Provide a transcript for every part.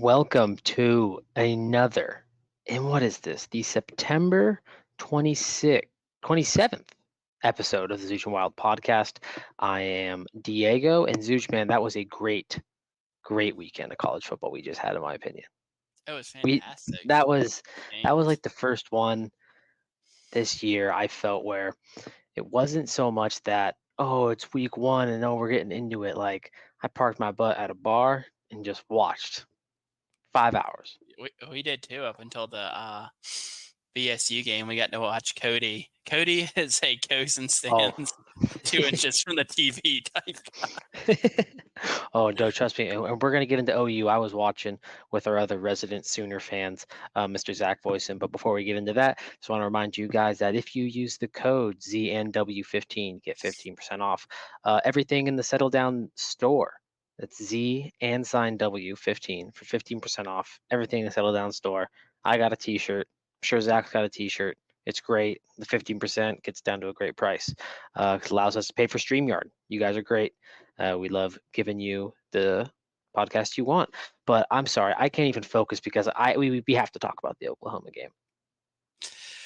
Welcome to another, and what is this? The September 27th episode of the Zooch and Wilde Podcast. I am Diego, and Zooch, man, that was a great weekend of college football we just had, in my opinion. It was We fantastic. that was Games. like the first one this year I felt where it wasn't so much that, oh, it's week one and oh, we're getting into it. Like, I parked my butt at a bar and just watched 5 hours. We did too up until the BSU game. We got to watch Cody. Cody is a goes and stands 2 inches from the TV type guy. Oh, no, trust me. And we're going to get into OU. I was watching with our other resident Sooner fans, Mr. Zach Voisin. But before we get into that, just want to remind you guys that if you use the code ZNW15, get 15% off everything in the Settle Down store. That's Z and sign W15 for 15% off everything in the Settle Down store. I got a t-shirt. I'm sure Zach's got a t-shirt. It's great. The 15% gets down to a great price. It allows us to pay for StreamYard. You guys are great. We love giving you the podcast you want. But I'm sorry, I can't even focus because we have to talk about the Oklahoma game.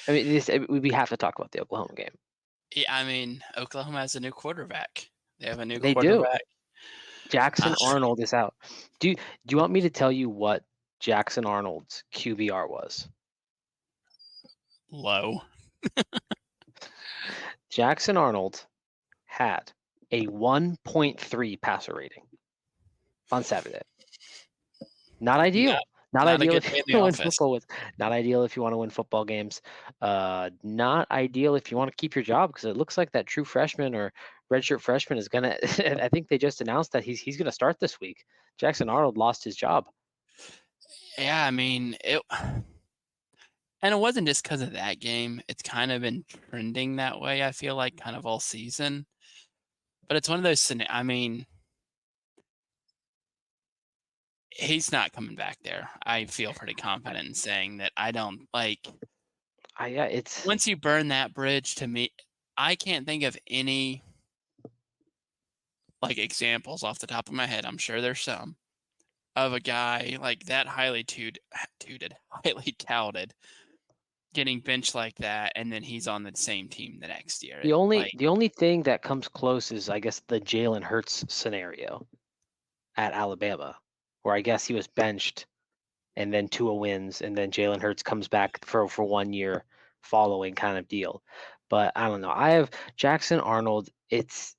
I mean, we have to talk about the Oklahoma game. Yeah, I mean, Oklahoma has a new quarterback. They have a new They quarterback. do. Jackson Arnold is out. Do you want me to tell you what Jackson Arnold's QBR was? Low. Jackson Arnold had a 1.3 passer rating on Saturday. Not ideal. Not ideal if you want to win football. Not ideal if you want to win football games. Not ideal if you want to keep your job, because it looks like that true freshman or redshirt freshman is gonna. I think they just announced that he's gonna start this week. Jackson Arnold lost his job. Yeah, I mean it. And it wasn't just because of that game. It's kind of been trending that way, I feel like, kind of all season. But it's one of those, I mean, he's not coming back there. I feel pretty confident in saying that. I don't like. It's once you burn that bridge, to me, I can't think of any like examples off the top of my head. I'm sure there's some of a guy like that highly touted, getting benched like that, and then he's on the same team the next year. The only thing that comes close is, I guess, the Jalen Hurts scenario at Alabama, where I guess he was benched and then Tua wins and then Jalen Hurts comes back for 1 year following kind of deal. But I don't know. I have Jackson Arnold. It's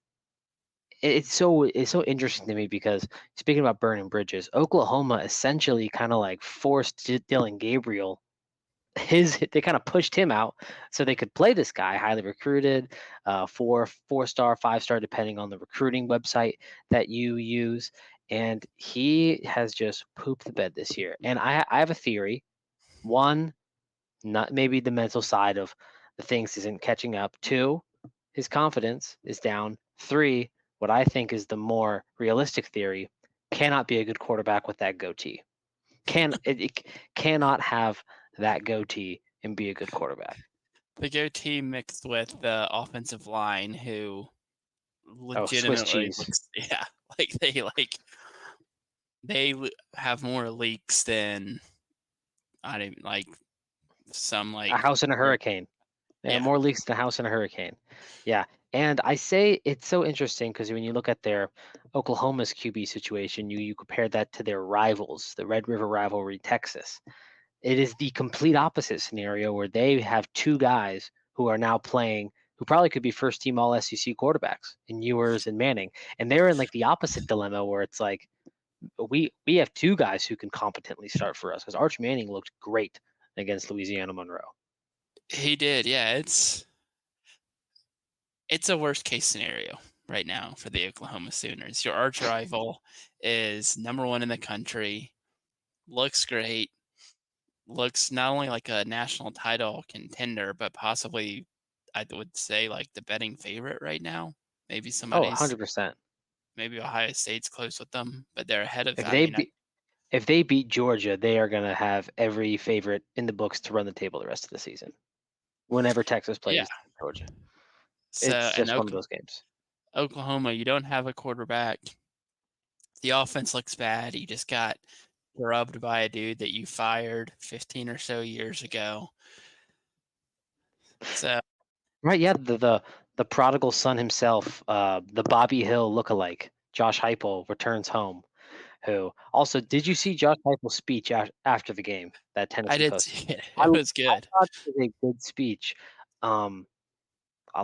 so interesting to me because, speaking about burning bridges, Oklahoma essentially kind of like forced Dylan Gabriel. They kind of pushed him out so they could play this guy, highly recruited, 4-star, 5-star, depending on the recruiting website that you use. And he has just pooped the bed this year. And I have a theory. One, not maybe the mental side of the things isn't catching up. Two, his confidence is down. Three, what I think is the more realistic theory, cannot be a good quarterback with that goatee. It cannot have that goatee and be a good quarterback. The goatee mixed with the offensive line, who legitimately looks, they have more leaks than I don't even like some like a house in a hurricane. Yeah, more leaks than a house in a hurricane. Yeah. And I say it's so interesting because when you look at their Oklahoma's QB situation, you compare that to their rivals, the Red River rivalry, Texas. It is the complete opposite scenario where they have two guys who are now playing, who probably could be first team all SEC quarterbacks in Ewers and Manning. And they're in like the opposite dilemma where it's like, we have two guys who can competently start for us, because Arch Manning looked great against Louisiana Monroe. He did, yeah. It's a worst case scenario right now for the Oklahoma Sooners. Your arch rival is number 1 in the country, looks great, looks not only like a national title contender, but possibly, I would say, like the betting favorite right now. Maybe somebody's 100%. Maybe Ohio State's close with them, but they're ahead of. If they beat Georgia, they are going to have every favorite in the books to run the table the rest of the season. Whenever Texas plays Georgia, it's just one of those games. Oklahoma, you don't have a quarterback. The offense looks bad. You just got scrubbed by a dude that you fired 15 or so years ago. So Right, yeah, the prodigal son himself, the Bobby Hill lookalike, Josh Heupel returns home. Who also did you see Josh Heupel's speech after the game that I Tennessee did posted? see it. I It was good. thought it was a good speech. Um,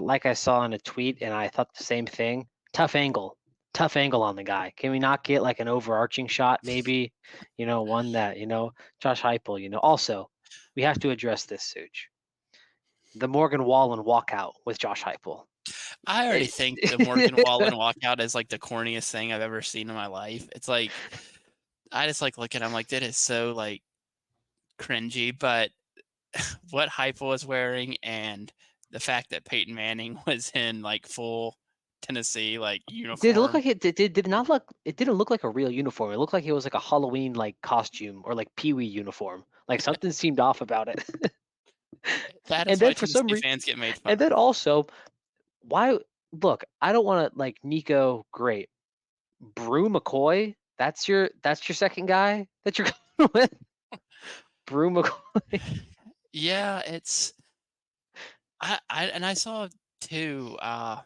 like I saw in a tweet, and I thought the same thing. Tough angle on the guy. Can we not get like an overarching shot, maybe? One that Josh Heupel. Also, we have to address this, Such. The Morgan Wallen walkout with Josh Heupel. I already think the Morgan Wallen walkout is like the corniest thing I've ever seen in my life. It's like I just like looking. I'm like, that is so like cringy. But what Heupel was wearing and the fact that Peyton Manning was in like full Tennessee like Did it look uniform. like it did it not look it didn't look like a real uniform. It looked like it was like a Halloween like costume or like Pee-wee uniform. Like something seemed off about it. That And is why then for some Tennessee reason fans get made fun and of. then also why look, I don't want to like Nico great. Brew McCoy, that's your second guy that you're going with? Brew McCoy. Yeah, it's I saw too. Oh,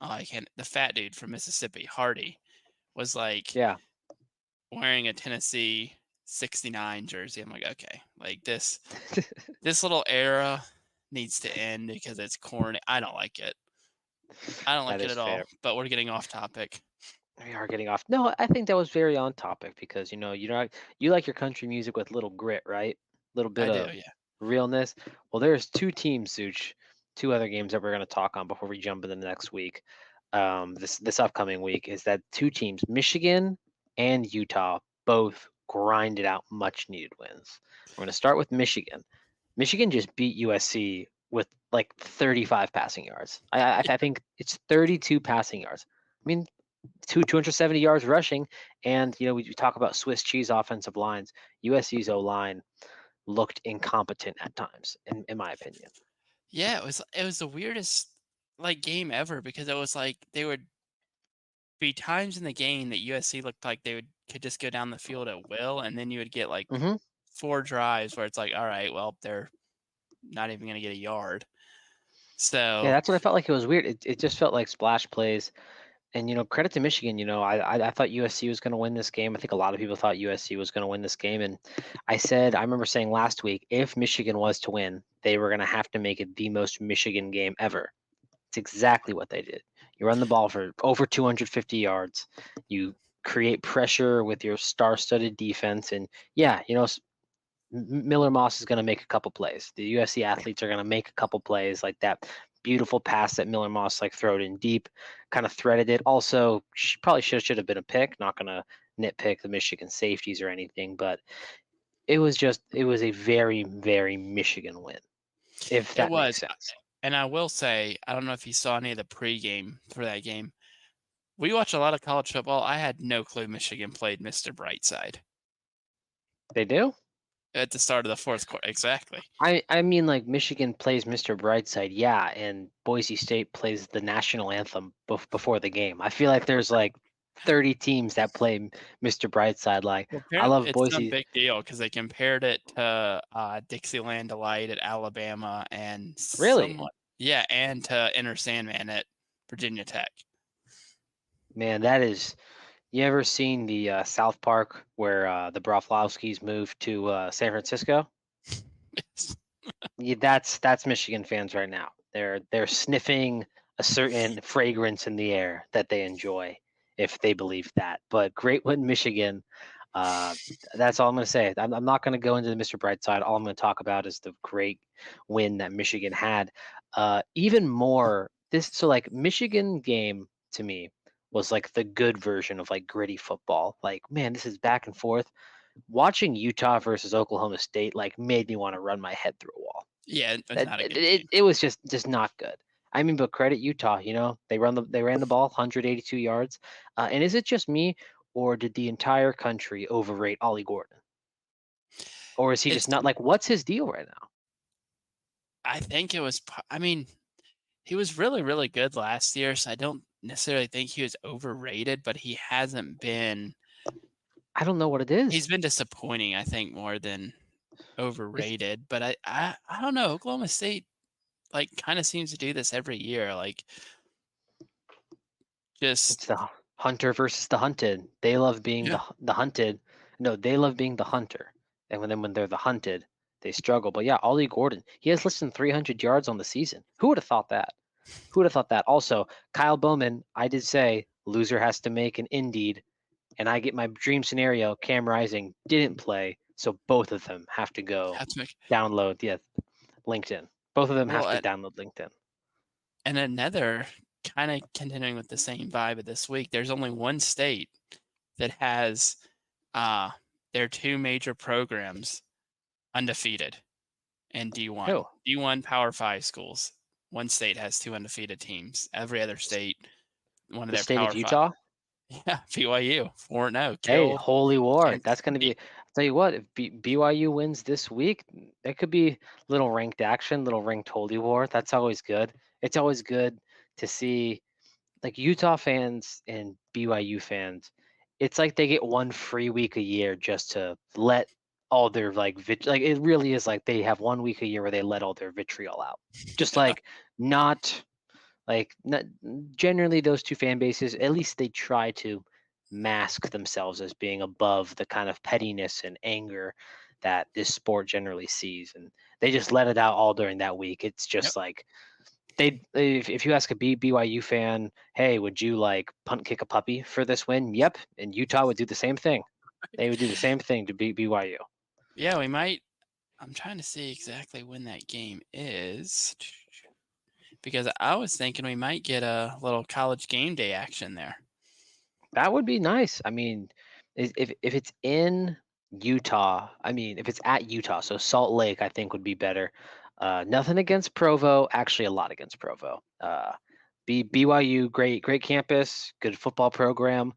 I can't. The fat dude from Mississippi, Hardy, was like Yeah. wearing a Tennessee '69 jersey. I'm like, okay, like this little era needs to end because it's corny. I don't like it. I don't That like it is at all. fair. But we're getting off topic. We are getting off. No, I think that was very on topic because you like your country music with little grit, right? Little bit I do, of yeah. realness. Well, there's two teams, Such, two other games that we're going to talk on before we jump into the next week. This upcoming week is that two teams, Michigan and Utah, both grinded out much needed wins. We're going to start with Michigan. Michigan just beat USC with like 35 passing yards. I think it's 32 passing yards. I mean, 270 yards rushing, and we talk about Swiss cheese offensive lines. USC's O line looked incompetent at times, in my opinion. Yeah, it was the weirdest like game ever because it was like they would be times in the game that USC looked like they could just go down the field at will, and then you would get like hmm 4 drives where it's like, all right, well, they're not even going to get a yard. Yeah, So that's what I felt like. It was weird. It just felt like splash plays. And credit to Michigan. I thought USC was going to win this game. I think a lot of people thought USC was going to win this game. And I remember saying last week, if Michigan was to win, they were going to have to make it the most Michigan game ever. It's exactly what they did. You run the ball for over 250 yards. You create pressure with your star-studded defense, and yeah, Miller Moss is going to make a couple plays. The USC athletes are going to make a couple plays like that beautiful pass that Miller Moss like threw it in deep, kind of threaded it. Also, probably should have been a pick. Not going to nitpick the Michigan safeties or anything, but it was a very very Michigan win, if it that makes was. sense. And I will say, I don't know if you saw any of the pregame for that game. We watch a lot of college football. I had no clue Michigan played Mr. Brightside They do. at the start of the fourth quarter. Exactly. I mean, like Michigan plays Mr. Brightside, yeah, and Boise State plays the national anthem before the game. I feel like there's like 30 teams that play Mr. Brightside. Like Well, I apparently love it's some Boise. big deal because they compared it to Dixieland Delight at Alabama and Really, somewhat, yeah, and to Enter Sandman at Virginia Tech. man, that is. You ever seen the South Park where the Broflovskis moved to San Francisco? Yeah, that's Michigan fans right now. They're sniffing a certain fragrance in the air that they enjoy, if they believe that. But great win, Michigan. Uh, that's all I'm going to say. I'm not going to go into the Mr. Brightside. All I'm going to talk about is the great win that Michigan had. Even more so like Michigan game to me was like the good version of like gritty football. Like man, this is back and forth. Watching Utah versus Oklahoma State like made me want to run my head through a wall. Yeah, it was That not a it, good it, game. it was just not good. I mean, but credit Utah. They ran the ball 182 yards. And is it just me, or did the entire country overrate Ollie Gordon, or is he just It's. not like what's his deal right now? I think it was. I mean, he was really, really good last year, so I don't necessarily think he was overrated, but he hasn't been I don't know what it He's is. been disappointing, I think, more than It's overrated. But I don't know. Oklahoma State like kind of seems to do this every year. Like just it's the hunter versus the hunted. They love being yeah, the hunted. No, they love being the hunter. And when they're the hunted, they struggle. But yeah, Ollie Gordon, he has less than 300 yards on the season. Who would have thought that? Who would have thought that? Also, Kyle Bowman, I did say loser has to make an Indeed, and I get my dream scenario. Cam Rising didn't play, so both of them have to go have to make download LinkedIn. Both of them have well. to download LinkedIn. And another kind of continuing with the same vibe of this week. There's only one state that has uh their two major programs undefeated in D1. Who? D1 Power 5 schools. One state has two undefeated teams. Every other state, one of The their state of Power 5. Utah? Yeah, BYU 4-0. Hey, Killed holy war. That's going to be, Kentucky. I'll tell you what, if BYU wins this week, that could be little ranked action, little ranked holy war. That's always good. It's always good to see like Utah fans and BYU fans. It's like they get one free week a year just to let all their like it really is like they have 1 week a year where they let all their vitriol out. Just Yeah. like not not generally those two fan bases, at least they try to mask themselves as being above the kind of pettiness and anger that this sport generally sees, and they just let it out all during that week. It's Yep. just like if you ask a BYU fan, hey, would you like punt kick a puppy for this win? Yep. And Utah would do the same thing. They would do the same thing to beat BYU. Yeah, we might. I'm trying to see exactly when that game is because I was thinking we might get a little college game day action there. That would be nice. I mean, if it's in Utah, I mean, if it's at Utah, so Salt Lake, I think would be better. Nothing against Provo, actually a lot against Provo. BYU, great campus, good football program.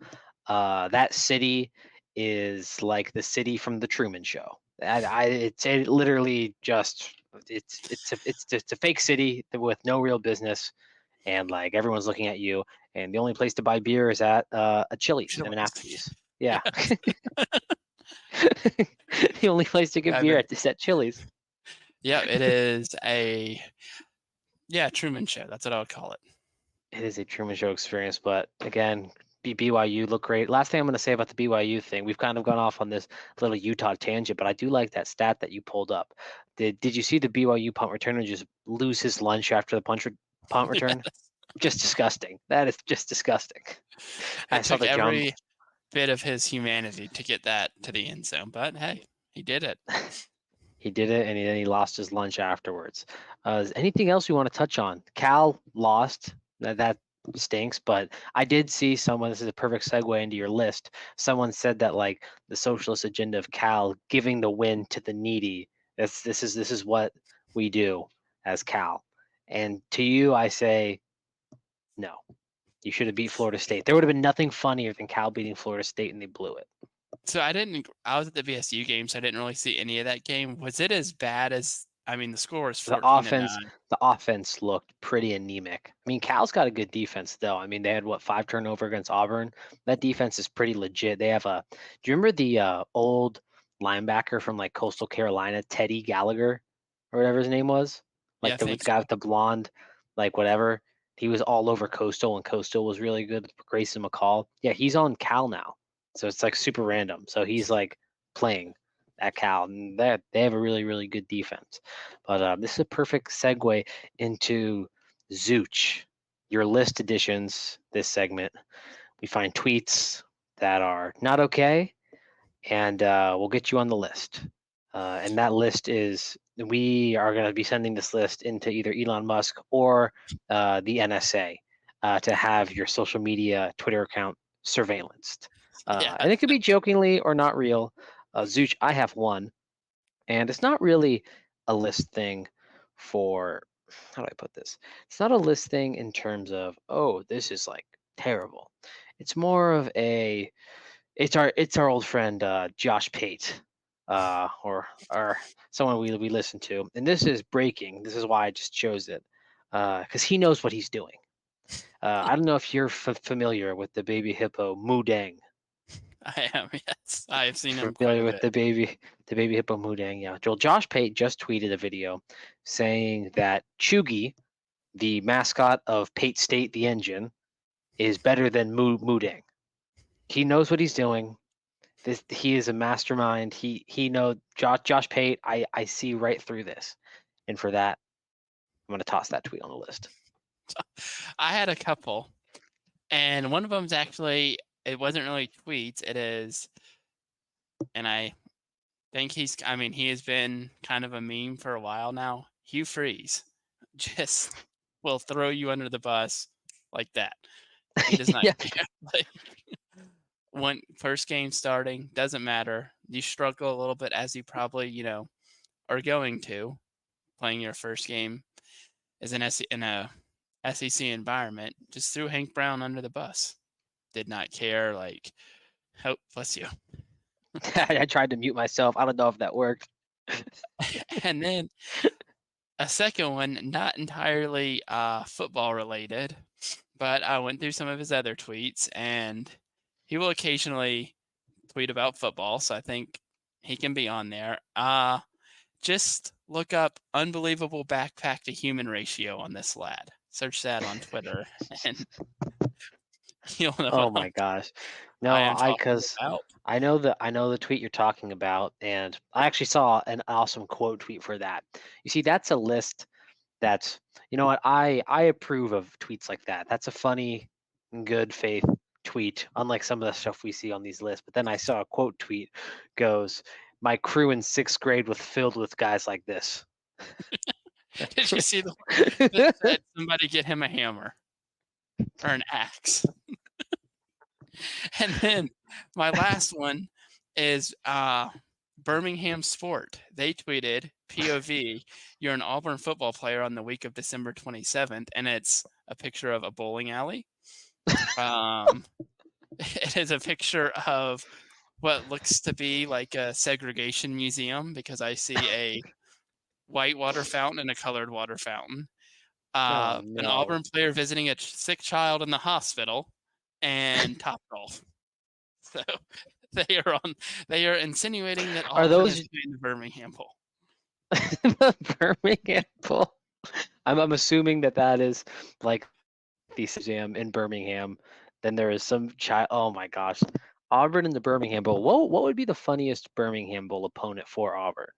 That city is like the city from the Truman Show. It's literally just it's a fake city with no real business, and like everyone's looking at you, and the only place to buy beer is at a Chili's and an Chili's. Applebee's. Yeah. Yeah. The only place to get I beer mean, at is at Chili's. yeah, it is a Truman Show. That's what I would call it. It is a Truman Show experience, but again, BYU look great. Last thing I'm going to say about the BYU thing, we've kind of gone off on this little Utah tangent, but I do like that stat that you pulled up. Did you see the BYU punt returner just lose his lunch after the punt return? Yes. Just disgusting. That is just disgusting. I It saw took the John. every bit of his humanity to get that to the end zone, but hey, he did it. He did it, and then he lost his lunch afterwards. Is anything else you want to touch on? Cal lost. That stinks, but I did see someone. This is a perfect segue into your list. Someone said that like the socialist agenda of Cal giving the win to the needy. This is what we do as Cal. And to you, I say no. You should have beat Florida State. There would have been nothing funnier than Cal beating Florida State, and they blew it. So I was at the VSU game, so I didn't really see any of that game. Was it as bad as I mean, the score was The 14-9. offense looked pretty anemic. I mean, Cal's got a good defense though. I mean, they had what 5 turnover against Auburn. That defense is pretty legit. They have a. Do you remember the old linebacker from like Coastal Carolina, Teddy Gallagher, or whatever his name was? Yeah, Like I the think guy so. with the blonde, like whatever. He was all over Coastal, and Coastal was really good. Grayson McCall. Yeah, he's on Cal now, so it's like super random. So he's like playing at Cal, and they have a really good defense. But this is a perfect segue into Zooch, your list additions. This segment, we find tweets that are not okay, and we'll get you on the list. And that list is we are going to be sending this list into either Elon Musk or the NSA to have your social media Twitter account surveillanced. Yeah. And it could be jokingly or not real. Zooch, I have one, and it's not really a list thing for, how do I put this? It's not a list thing in terms of, oh, this is like terrible. It's more of a, it's our old friend Josh Pate, or someone we listen to, and this is breaking. This is why I just chose it, because he knows what he's doing. I don't know if you're familiar with the baby hippo Mu Deng. I am, yes. I have seen him quite Familiar a with bit. the baby hippo Mudang, yeah. Josh Pate just tweeted a video saying that Chugi, the mascot of Pate State the Engine, is better than Mudang. He knows what he's doing. He is a mastermind. He knows Josh Pate. I see right through this, and for that, I'm gonna toss that tweet on the list. I had a couple, and one of them's actually, it wasn't really tweets. It is, and I think he has been kind of a meme for a while now. Hugh Freeze just will throw you under the bus like that. He does not Yeah. care. Like, when first game starting, doesn't matter. You struggle a little bit, as you probably, are going to, playing your first game as in a SEC environment. Just threw Hank Brown under the bus. Did not care. Like, oh, bless you. I tried to mute myself. I don't know if that worked. And then a second one, not entirely football related, but I went through some of his other tweets, and he will occasionally tweet about football, so I think he can be on there. Just look up unbelievable backpack to human ratio on this lad. Search that on Twitter, and you'll know Oh what my gosh. No, I am talking because about. I know the tweet you're talking about, and I actually saw an awesome quote tweet for that. You see, that's a list that's, you know what, I approve of tweets like that. That's a funny, good faith tweet, unlike some of the stuff we see on these lists. But then I saw a quote tweet goes, "My crew in 6th grade was filled with guys like this." Did you see the one that said somebody get him a hammer or an axe? And then my last one is Birmingham Sport. They tweeted, POV, you're an Auburn football player on the week of December 27th, and it's a picture of a bowling alley. It is a picture of what looks to be like a segregation museum, because I see a white water fountain and a colored water fountain. Oh An no. Auburn player visiting a sick child in the hospital, and Topgolf. So they are insinuating that Are Auburn is those playing the Birmingham Bowl. Birmingham Bowl? I'm assuming that is like the museum in Birmingham. Then there is some child. Oh my gosh, Auburn in the Birmingham Bowl. What would be the funniest Birmingham Bowl opponent for Auburn?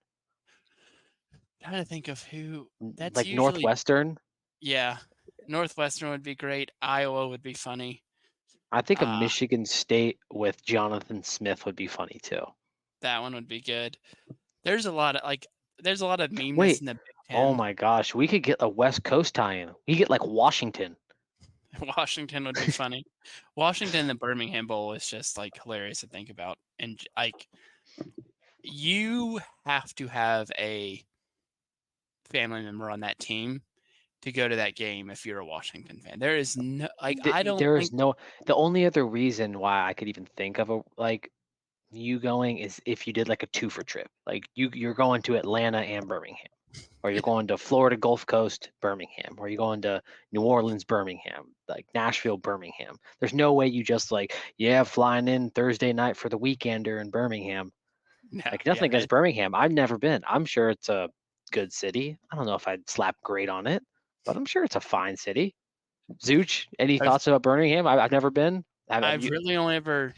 Trying to think of who. That's Like usually, Northwestern? yeah. Northwestern would be great. Iowa would be funny. I think a Uh, Michigan State with Jonathan Smith would be funny too. that one would be good. There's a lot of memeness Wait, in the Big oh Ten. my gosh, we could get a West Coast tie-in. We get like Washington. Washington would be funny. Washington, the Birmingham Bowl is just like hilarious to think about, and like you have to have a family member on that team to go to that game if you're a Washington fan. There is no, like, I don't There is think. no. The only other reason why I could even think of a like you going is if you did like a 2-for trip. Like you're going to Atlanta and Birmingham, or you're going to Florida Gulf Coast, Birmingham, or you're going to New Orleans, Birmingham, like Nashville, Birmingham. There's no way you just like, yeah, flying in Thursday night for the weekender in Birmingham. No, Like yeah, nothing against Birmingham. I've never been. I'm sure it's a good city. I don't know if I'd slap great on it, but I'm sure it's a fine city. Zooch, any I've thoughts about Birmingham? I've never been. Have I've you? really only ever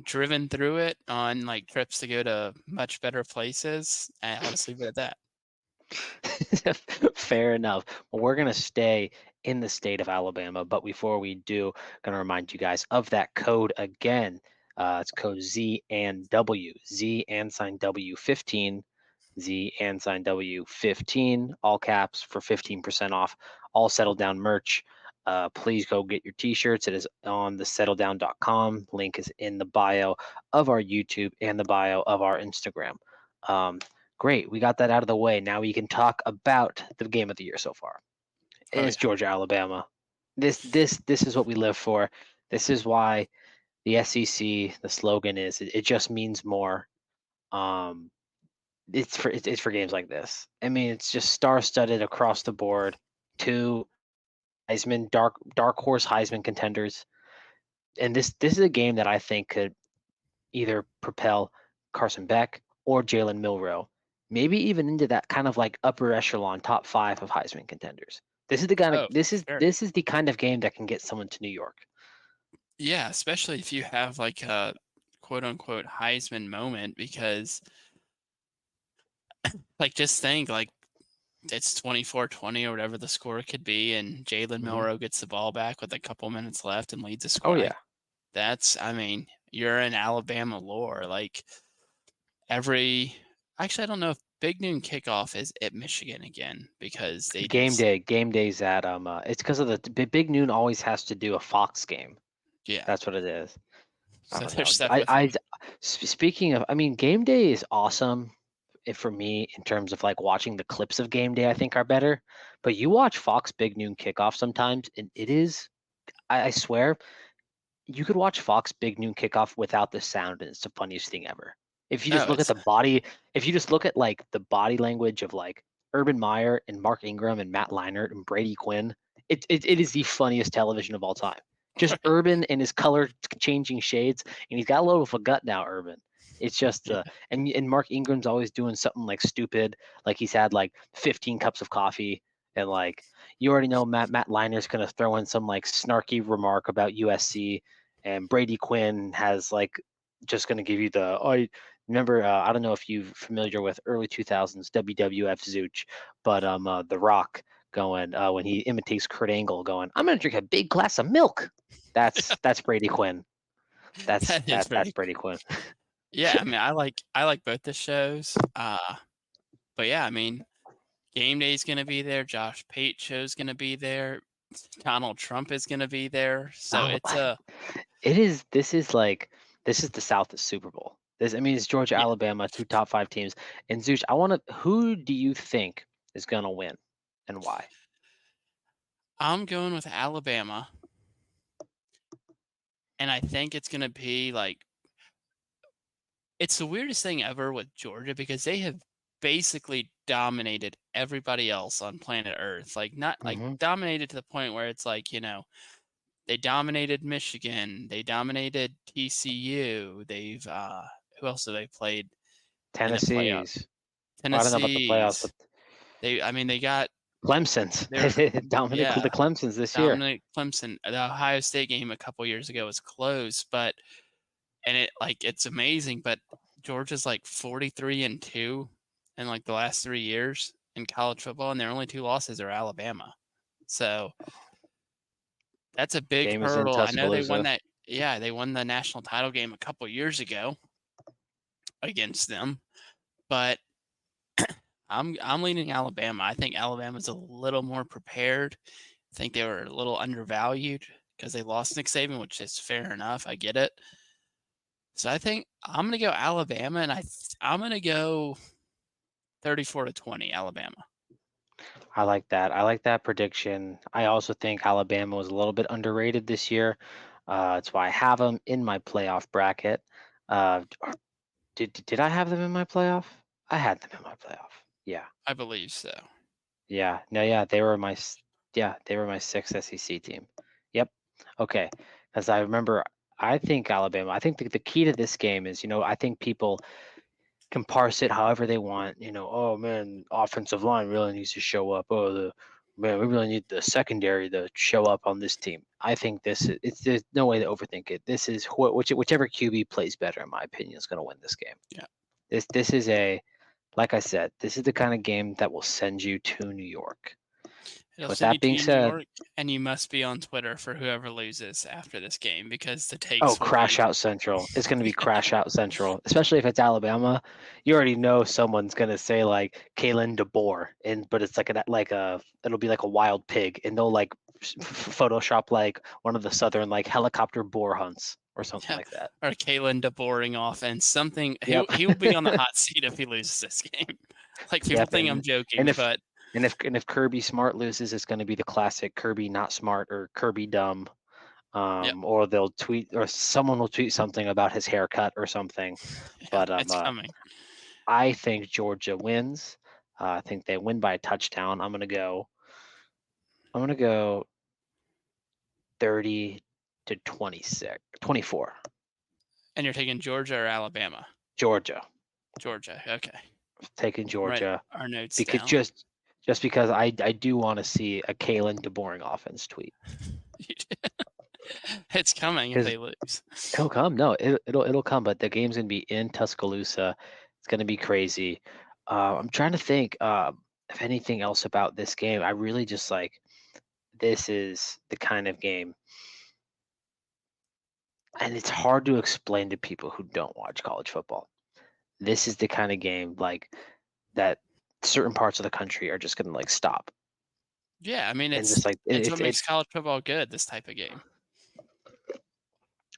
driven through it on like trips to go to much better places, and I'll just leave it at that. Fair enough. Well, we're going to stay in the state of Alabama, but before we do, going to remind you guys of that code again. It's code Z and W, Z and sign W 15, Z and sign W 15, all caps for 15% off all Settled Down merch. Please go get your t-shirts. It is on the settledown.com. Link is in the bio of our YouTube and the bio of our Instagram. Great, we got that out of the way. Now we can talk about the game of the year so far. Oh, It's yeah. Georgia Alabama. This is what we live for. This is why the SEC, the slogan is it just means more. It's for games like this. I mean, it's just star-studded across the board. 2 Heisman dark horse Heisman contenders. And this is a game that I think could either propel Carson Beck or Jalen Milroe, maybe even into that kind of like upper echelon top 5 of Heisman contenders. This is the kind of Oh, this is sure. this is the kind of game that can get someone to New York. Yeah, especially if you have like a quote unquote Heisman moment, because like just think like it's 24-20 or whatever the score could be, and Jalen Mm-hmm. Milroe gets the ball back with a couple minutes left and leads the Oh score. yeah, I mean, you're in Alabama lore. Like actually, I don't know if Big Noon Kickoff is at Michigan again because they game just, day. Game day's at it's because of the Big Noon always has to do a Fox game. yeah. That's what it is. I So don't they're know. stuck with it. Speaking of, I mean, game day is awesome. For me, in terms of like watching the clips of game day, I think are better. But you watch Fox Big Noon Kickoff sometimes, and it is, I swear, you could watch Fox Big Noon Kickoff without the sound, and it's the funniest thing ever. If you just No, look at it's the body, if you just look at like the body language of like Urban Meyer and Mark Ingram and Matt Leinart and Brady Quinn, it is the funniest television of all time. Just right. Urban and his color changing shades, and he's got a little of a gut now, Urban. It's just Yeah. and Mark Ingram's always doing something like stupid, like he's had like 15 cups of coffee, and like you already know Matt Leinert's gonna throw in some like snarky remark about USC, and Brady Quinn has like just gonna give you the I remember I don't know if you're familiar with early 2000s WWF Zooch, but The Rock going when he imitates Kurt Angle going, I'm gonna drink a big glass of milk. That's Brady Quinn. That's That is that's pretty. Brady Quinn. Yeah, I mean, I like both the shows. But yeah, I mean, Game Day's gonna be there. Josh Pate show's gonna be there. Donald Trump is gonna be there. So Oh, it's a it is. This is the South of Super Bowl. This, I mean, it's Georgia, yeah. Alabama, two top 5 teams. And Zooch, I want to. Who do you think is gonna win, and why? I'm going with Alabama, and I think it's gonna be like it's the weirdest thing ever with Georgia because they have basically dominated everybody else on planet Earth. Like not like Mm-hmm. dominated to the point where it's like, they dominated Michigan, they dominated TCU, they've who else have they played in the playoff? Tennessee's. Well, I don't know about the playoffs, but Tennessee's. They got Clemson's. they're They dominated the yeah, Clemson's this year. Dominic Clemson. The Ohio State game a couple years ago was close, but and it's amazing, but Georgia's like 43-2 in like the last 3 years in college football, and their only 2 losses are Alabama. So that's a big Game is in hurdle. I know they won Tuscaloosa. that. Yeah, they won the national title game a couple years ago against them, but I'm leaning Alabama. I think Alabama's a little more prepared. I think they were a little undervalued because they lost Nick Saban, which is fair enough. I get it. So I think I'm gonna go Alabama, and I'm gonna go 34-20 Alabama. I like that. I like that prediction. I also think Alabama was a little bit underrated this year. That's why I have them in my playoff bracket. Uh, did I have them in my playoff? I had them in my playoff. Yeah. I believe so. Yeah. No, yeah, they were they were my 6th SEC team. Yep. Okay. Because I remember, I think Alabama, I think the key to this game is, I think people can parse it however they want. Oh man, offensive line really needs to show up. Oh, man, we really need the secondary to show up on this team. I think there's no way to overthink it. This is whichever QB plays better, in my opinion, is going to win this game. Yeah. This is like I said, this is the kind of game that will send you to New York. It'll With send you that being to New said, York, and you must be on Twitter for whoever loses after this game because the oh, takes will crash be out central. It's going to be crash out central, especially if it's Alabama. You already know someone's going to say like Kalen DeBoer, but it's it'll be like a wild pig, and they'll like Photoshop like one of the southern like helicopter boar hunts or something yeah, like that. or Kalen DeBoring offense. Something Yep. he will be on the hot seat if he loses this game. Like people Yep. think I'm joking, but And if Kirby Smart loses, it's going to be the classic Kirby not smart or Kirby dumb. yep, Or they'll tweet, or someone will tweet something about his haircut or something. yeah, But it's coming. I think Georgia wins. I think they win by a touchdown. I'm gonna go 30 to 24. And you're taking Georgia or Alabama? Georgia. Georgia. Okay. Taking Write Georgia our notes because down. just because I do want to see a Kalen DeBoring offense tweet. It's coming if they lose. It'll come. No, it'll come. But the game's gonna be in Tuscaloosa. It's gonna be crazy. I'm trying to think if anything else about this game. I really just like this is the kind of game, and it's hard to explain to people who don't watch college football. This is the kind of game like that certain parts of the country are just gonna like stop Yeah, I mean and just like it's what makes college football good. This type of game.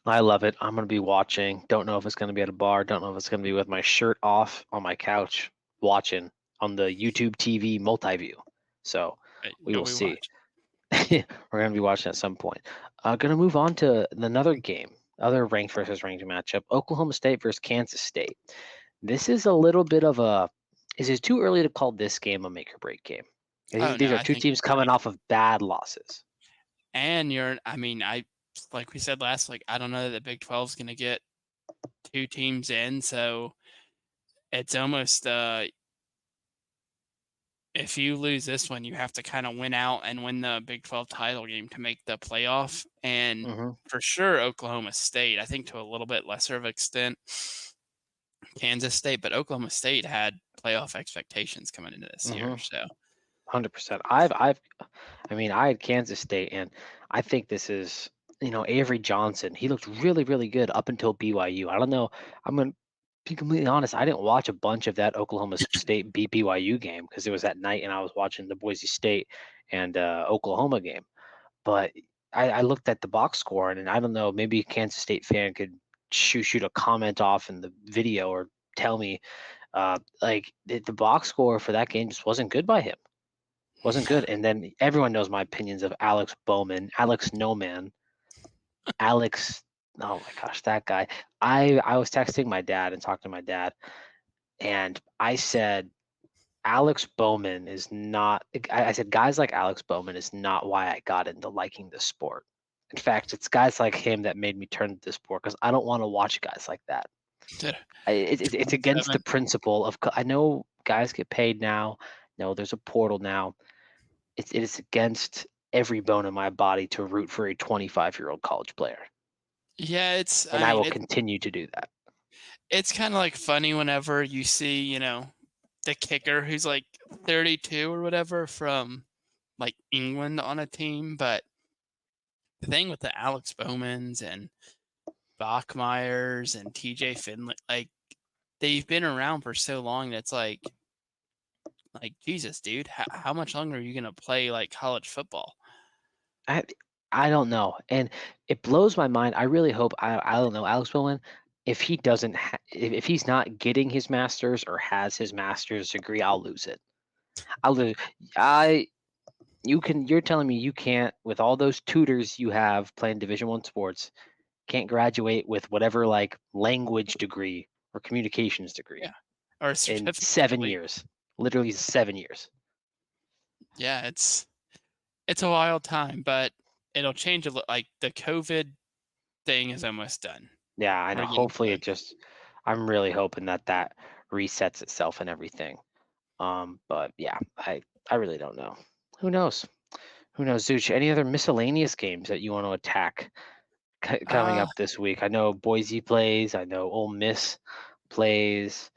I love it. I'm gonna be watching. Don't know if it's gonna be at a bar. Don't know if it's gonna be with my shirt off on my couch watching on the YouTube TV multi-view. So we will see. We're gonna be watching at some point. Gonna move on to another game, other ranked versus ranked matchup. Oklahoma State versus Kansas State. This is a little bit of a. Is it too early to call this game a make or break game? These are two teams coming off of bad losses. And like we said last week, I don't know that the Big 12 is going to get two teams in, so it's almost if you lose this one, you have to kind of win out and win the Big 12 title game to make the playoff. And for sure, Oklahoma State, I think to a little bit lesser of extent, Kansas State, but Oklahoma State had playoff expectations coming into this year, so 100%. I had Kansas State, and I think this is, Avery Johnson. He looked really, really good up until BYU. I don't know. I'm going to be completely honest. I didn't watch a bunch of that Oklahoma State beat BYU game because it was at night, and I was watching the Boise State and Oklahoma game. But I looked at the box score, and I don't know. Maybe a Kansas State fan could shoot a comment off in the video or tell me, the box score for that game just wasn't good by him. Wasn't good. And then everyone knows my opinions of Alex Bowman, Alex Noman, Alex. Oh my gosh, that guy. I was texting my dad and talking to my dad, and I said, Alex Bowman is not. I said, guys like Alex Bowman is not why I got into liking this sport. In fact, it's guys like him that made me turn to this sport because I don't want to watch guys like that. It's against the principle of. I know guys get paid now. No, there's a portal now. It is against every bone in my body to root for a 25-year-old college player. Yeah, I will continue to do that. It's kind of like funny whenever you see, the kicker who's like 32 or whatever from like England on a team. But the thing with the Alex Bowmans and Bachmeyers and TJ Finley, like they've been around for so long that's like Jesus, dude, how much longer are you going to play like college football? I don't know. And it blows my mind. I really hope, I don't know, Alex Bowman, if he doesn't, if he's not getting his master's or has his master's degree, I'll lose it. I'll lose. You're telling me you can't, with all those tutors you have playing Division I sports, can't graduate with whatever like language degree or communications degree. Yeah. Or in 7 years. Literally 7 years. Yeah, it's a wild time, but it'll change a lot. Like the COVID thing is almost done. Yeah, I know. Hopefully I'm really hoping that resets itself and everything. But yeah, I really don't know. Who knows? Zooch, any other miscellaneous games that you want to attack coming up this week? I know Boise plays. I know Ole Miss plays.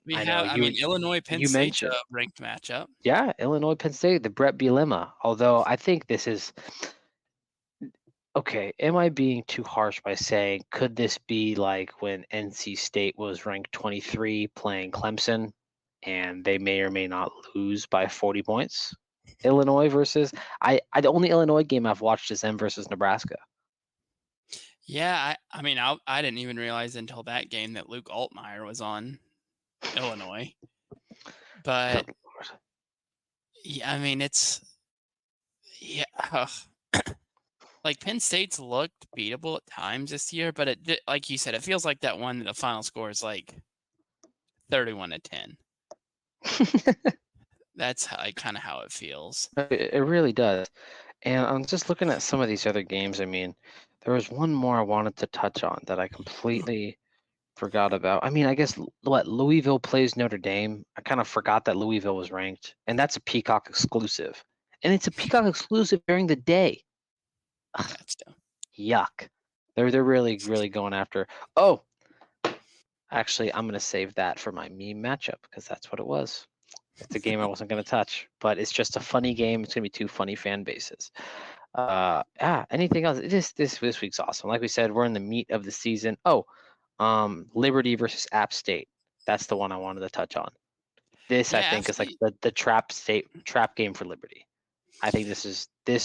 Illinois Penn State's a ranked matchup. Yeah, Illinois Penn State, the Brett Bielema. Although I think this is okay. Am I being too harsh by saying could this be like when NC State was ranked 23 playing Clemson, and they may or may not lose by 40 points? Illinois versus the only Illinois game I've watched is them versus Nebraska. Yeah, I didn't even realize until that game that Luke Altmaier was on Illinois. But yeah, like Penn State's looked beatable at times this year, but it, like you said, it feels like that one. The final score is like 31-10. That's kind of how it feels. It really does. And I'm just looking at some of these other games. There was one more I wanted to touch on that I completely forgot about. I mean, I guess what Louisville plays Notre Dame. I kind of forgot that Louisville was ranked, and that's a Peacock exclusive. And it's a Peacock exclusive during the day. Yeah, it's dumb. Yuck. They're really going after. Oh, actually, I'm gonna save that for my meme matchup because that's what it was. It's a game I wasn't gonna touch, but it's just a funny game. It's gonna be two funny fan bases. Anything else? This week's awesome. Like we said, we're in the meat of the season. Oh, Liberty versus App State. That's the one I wanted to touch on. This I Yeah, think is like actually, the trap game for Liberty. I think this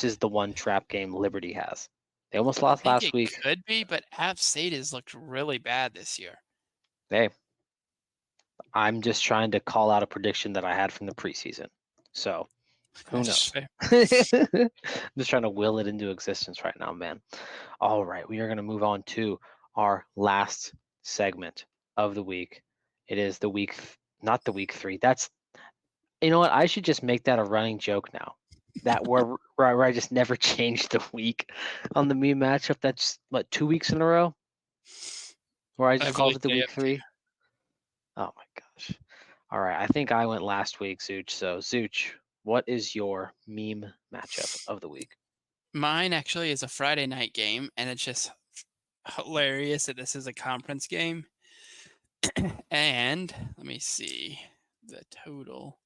is the one trap game Liberty has. They almost I lost think last it week. could be, but App State has looked really bad this year. Hey, I'm just trying to call out a prediction that I had from the preseason. So who That's knows? fair. I'm just trying to will it into existence right now, man. All right, we are going to move on to our last segment of the week. It is the week, not the week 3. That's, you know what? I should just make that a running joke now. That where I just never change the week on the meme matchup. That's what, 2 weeks in a row, where I I just called believe it the they week have to. 3. Oh my gosh. All right, I think I went last week, Zooch. So Zooch, what is your meme matchup of the week? Mine actually is a Friday night game, and it's just hilarious that this is a conference game. And let me see the total.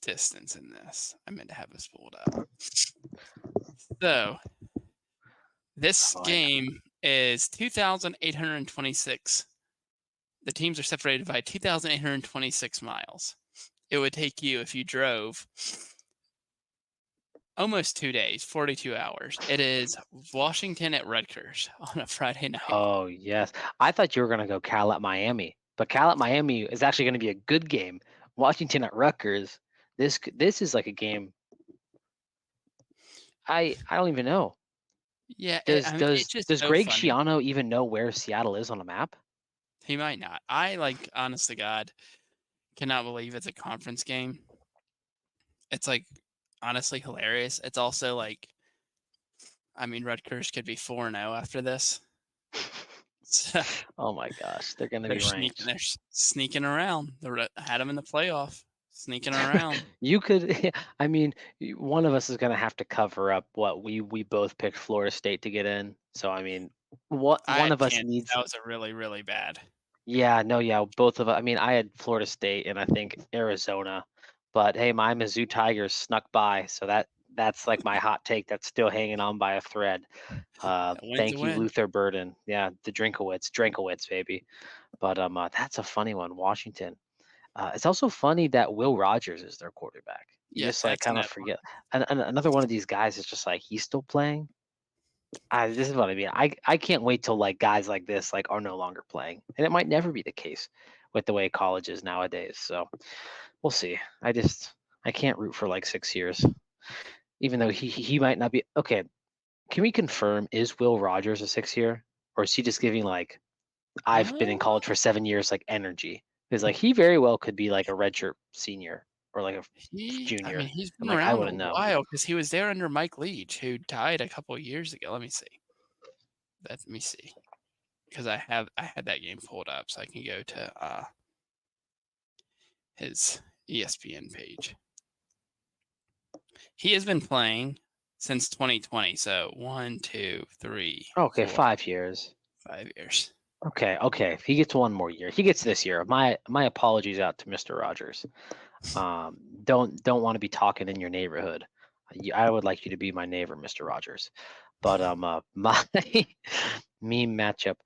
Distance in this. I meant to have this pulled up. So this Oh, I know. game is 2,826. The teams are separated by 2,826 miles. It would take you, if you drove, almost 2 days, 42 hours. It is Washington at Rutgers on a Friday night. Oh yes, I thought you were gonna go Cal at Miami, but Cal at Miami is actually gonna be a good game. Washington at Rutgers. This is like a game. I don't even know. Yeah, Does I mean, it's does just does so Greg funny. Schiano even know where Seattle is on a map? He might not. I honest to God, cannot believe it's a conference game. It's honestly hilarious. It's also I mean, Rutgers could be 4-0 after this. So Oh my gosh, they're gonna be ranked. they're sneaking around. They had them in the playoff, sneaking around. You could, I mean, one of us is gonna have to cover up what we both picked Florida State to get in. So I mean, what I one had of us Kansas. needs. That was a really, really bad. Yeah, no, yeah, both of us. I mean, I had Florida State and I think Arizona, but hey, my Mizzou Tigers snuck by, so that's like my hot take that's still hanging on by a thread. A win's a Thank you, win. Luther Burden. Yeah, the Drinkowitz, baby. But that's a funny one, Washington. It's also funny that Will Rogers is their quarterback. You Yeah, just like that's kind of another forget. And another one of these guys is just like he's still playing. This is what I mean. I can't wait till like guys like this like are no longer playing, and it might never be the case with the way college is nowadays. So we'll see. I can't root for like 6 years, even though he might not be. Okay, can we confirm is Will Rogers a 6 year, or is he just giving like I've been in one. college for 7 years like energy? Because like he very well could be like a redshirt senior or like a I mean, junior, he's and been like I around a wouldn't know. while because he was there under Mike Leach, who died a couple of years ago. Let me see. Let me see, because I had that game pulled up, so I can go to his ESPN page. He has been playing since 2020, so 1, 2, 3, Okay, 4, 5 years. 5 years. Okay. If he gets one more year, he gets this year. My apologies out to Mr. Rogers. Don't want to be talking in your neighborhood. I would like you to be my neighbor, Mr. Rogers. But my meme matchup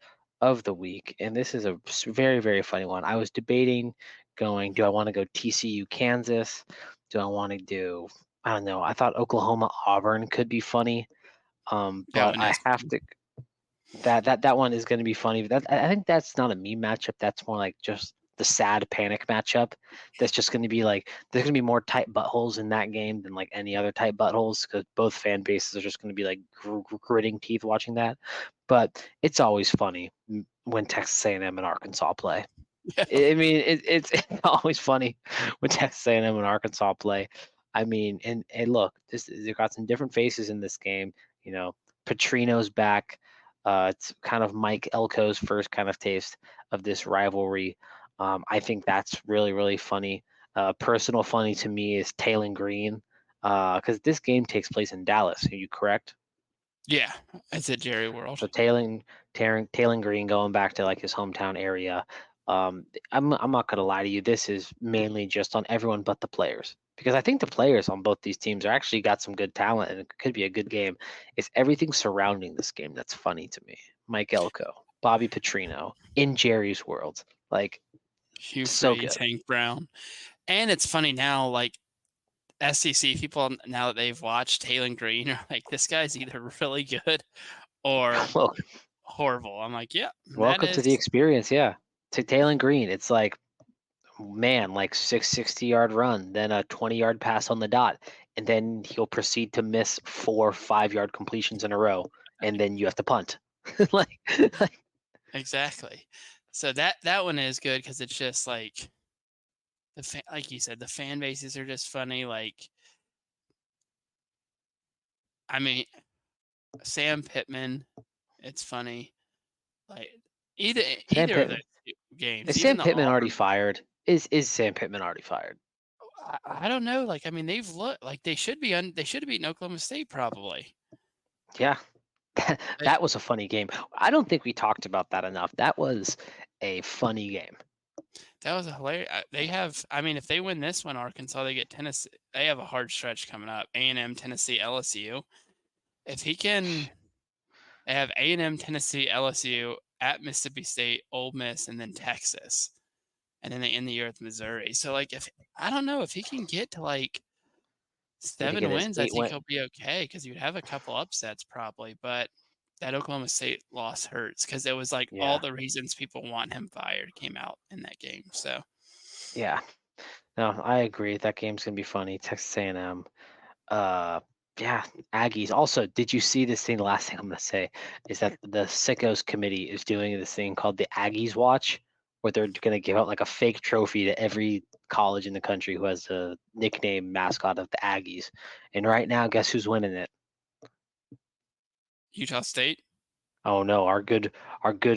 of the week, and this is a very very funny one. I was debating going. Do I want to go TCU Kansas? Do I want to do? I don't know. I thought Oklahoma Auburn could be funny. That But one I is have funny. to that one is going to be funny. I think that's not a meme matchup. That's more like just the sad panic matchup. That's just going to be like there's going to be more tight buttholes in that game than like any other tight buttholes because both fan bases are just going to be like gritting teeth watching that. But it's always funny when Texas A&M and Arkansas play. I mean, it's always funny when Texas A&M and Arkansas play. I mean, and look, they've got some different faces in this game. You know, Petrino's back. It's kind of Mike Elko's first kind of taste of this rivalry. I think that's really, really funny. Personal funny to me is Taylon Green, because this game takes place in Dallas. Are you correct? Yeah, it's at Jerry World. So Taylon Green going back to like his hometown area. I'm not gonna lie to you. This is mainly just on everyone but the players, because I think the players on both these teams are actually got some good talent and it could be a good game. It's everything surrounding this game that's funny to me. Mike Elko, Bobby Petrino in Jerry's world, like Hugh so Freeze, good. Hank Brown. And it's funny now, like SEC people, now that they've watched Taylon Green, are like, this guy's either really good or Well, horrible. I'm like, yeah, welcome to the experience. Yeah, to Taylon Green, it's like, man, like 60-yard run, then a 20-yard pass on the dot, and then he'll proceed to miss 4 5-yard completions in a row, and then you have to punt. like, exactly. So that one is good because it's just like like you said, the fan bases are just funny. Like, I mean, Sam Pittman, it's funny. Like either Sam either of Pittman. those games, Is even Sam the Pittman already Auburn. fired? Is Sam Pittman already fired? I don't know. Like, I mean, they've looked like they should be they should have beaten Oklahoma State probably. Yeah, Like, that was a funny game. I don't think we talked about that enough. That was a funny game. that was a hilarious. They have. I mean, if they win this one, Arkansas, they get Tennessee. They have a hard stretch coming up. A&M, Tennessee, LSU. If he can, they have A&M, Tennessee, LSU at Mississippi State, Ole Miss, and then Texas, and then they end the year with Missouri. So, like, if I don't know if he can get to like Did he 7 get his wins, I 8 think win? he'll be okay because you'd have a couple upsets probably. But that Oklahoma State loss hurts because it was like all Yeah, the reasons people want him fired came out in that game. So yeah. No, I agree. That game's gonna be funny. Texas A&M. Yeah, Aggies. Also, did you see this thing? The last thing I'm gonna say is that the Sickos committee is doing this thing called the Aggies Watch, where they're gonna give out like a fake trophy to every college in the country who has the nickname mascot of the Aggies. And right now, guess who's winning it? Utah State. Oh no, our good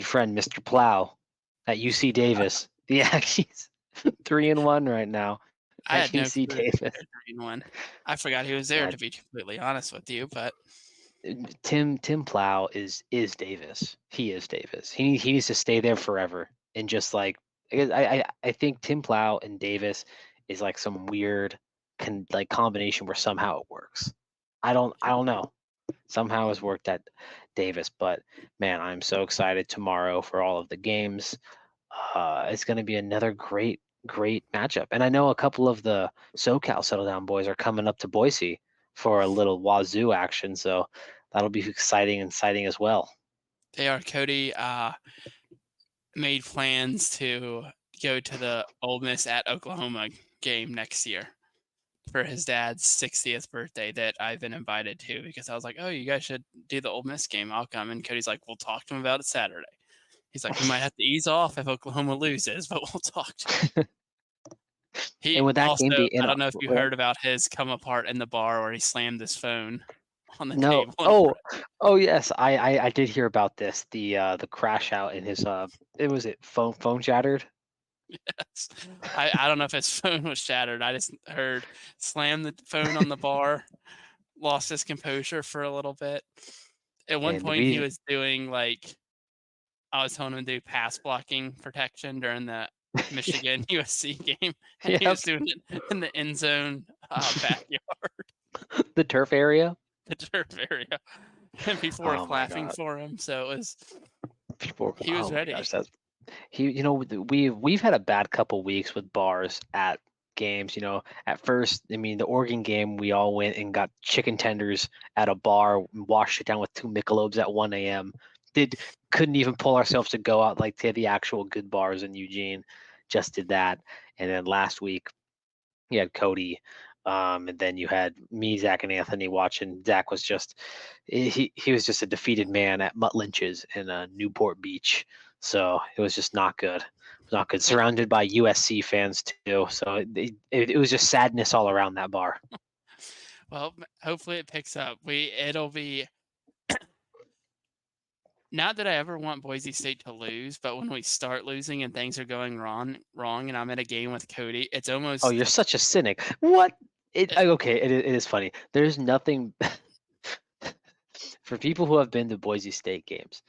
friend Mr. Plow at UC Davis. The Aggies 3-1 right now I at had no UC clue Davis. they're 3-1. I forgot he was there, Yeah, to be completely honest with you. But Tim Plow is Davis. He is Davis. He needs to stay there forever and just like I think Tim Plow and Davis is like some weird like combination where somehow it works. I don't know. Somehow it's worked at Davis, but man, I'm so excited tomorrow for all of the games. It's going to be another great matchup, and I know a couple of the SoCal Settle Down boys are coming up to Boise for a little Wazoo action, so that'll be exciting as well. they are. Cody made plans to go to the Ole Miss at Oklahoma game next year for his dad's 60th birthday that I've been invited to because I was like, oh, you guys should do the Ole Miss game. I'll come. And Cody's like, we'll talk to him about it Saturday. He's like, we might have to ease off if Oklahoma loses, but we'll talk to him. And He would that game also, be in? I don't know if you heard about his come apart in the bar where he slammed his phone on the No. table. Oh yes, I did hear about this. The crash out in his it was it phone shattered. Yes. I don't know if his phone was shattered. I just heard slam the phone on the bar, lost his composure for a little bit. At one And point, he we was doing like, I was telling him to do pass blocking protection during the Michigan USC game, and he Yep, was doing it in the end zone backyard, the turf area. the turf area, and people were Oh my clapping god. for him. So it was, People he was oh my ready. gosh, that's we've had a bad couple weeks with bars at games. At first, I mean, the Oregon game, we all went and got chicken tenders at a bar, washed it down with 2 Michelobs at 1 a.m. Couldn't even pull ourselves to go out like to the actual good bars in Eugene. Just did that. And then last week you had Cody, and then you had me, Zach, and Anthony watching. Zach was just he was just a defeated man at Mutt Lynch's in Newport Beach. So it was just not good. not good. Surrounded by USC fans too, so it was just sadness all around that bar. Well, hopefully it picks up. It'll be not that I ever want Boise State to lose, but when we start losing and things are going wrong, and I'm in a game with Cody, it's Oh, almost you're such a cynic. What? Okay, it is funny. There's nothing for people who have been to Boise State games.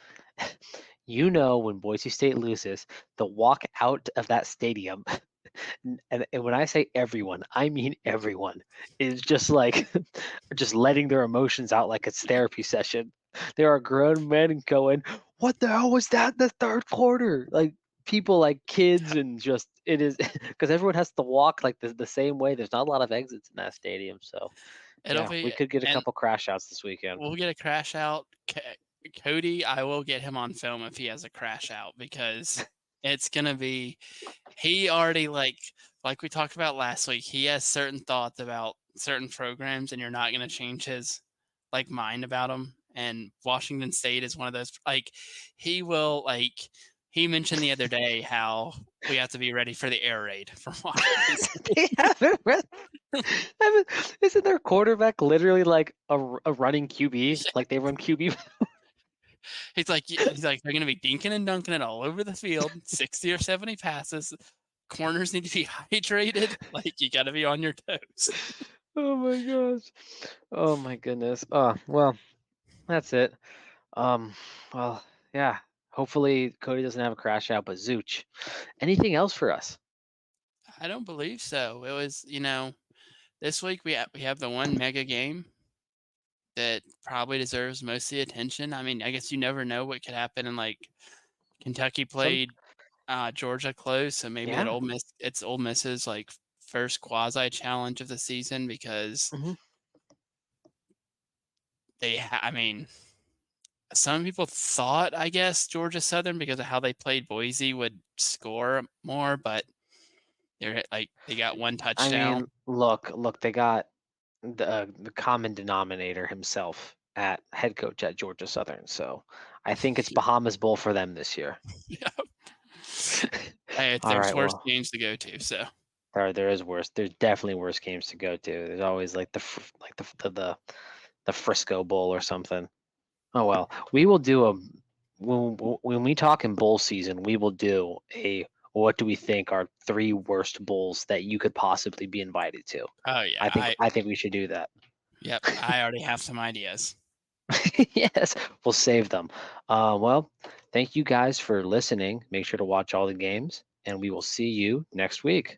You know, when Boise State loses, the walk out of that stadium, and when I say everyone, I mean everyone, is just like just letting their emotions out like it's therapy session. There are grown men going, "What the hell was that in the third quarter?" Like people like kids and just it is because everyone has to walk like the same way. There's not a lot of exits in that stadium, so it'll yeah, we be, could get a and couple crash outs this weekend. we'll get a crash out. Cody, I will get him on film if he has a crash out because it's gonna be. He already like we talked about last week. He has certain thoughts about certain programs, and you're not gonna change his mind about them. And Washington State is one of those. He will He mentioned the other day how we have to be ready for the air raid from Washington State. They haven't read. Isn't their quarterback literally like a running QB? Like they run QB. He's like they're going to be dinking and dunking it all over the field, 60 or 70 passes. Corners need to be hydrated. You got to be on your toes. Oh my gosh. Oh my goodness. Oh well, that's it. Well, yeah. Hopefully Cody doesn't have a crash out, but Zooch. Anything else for us? I don't believe so. It was, this week we have the one mega game that probably deserves most of the attention. I mean, I guess you never know what could happen. And Kentucky played Georgia close, so maybe Yeah. it's Ole Miss's first quasi challenge of the season because Mhm. I mean, some people thought, I guess, Georgia Southern because of how they played Boise would score more, but they got one I touchdown. mean, look, they got the common denominator himself at head coach at Georgia Southern. So I think it's Bahamas Bowl for them this year. Yeah. Hey, All there's right, worse well, games to go to, so there is worse. There's definitely worse games to go to. There's always like the Frisco Bowl or something. Oh well, we will do a when we talk in bowl season, we will do a what do we think are 3 worst bowls that you could possibly be invited to. oh yeah, I think we should do that. yep, I already have some ideas. Yes, we'll save them. Well, thank you guys for listening. Make sure to watch all the games, and we will see you next week.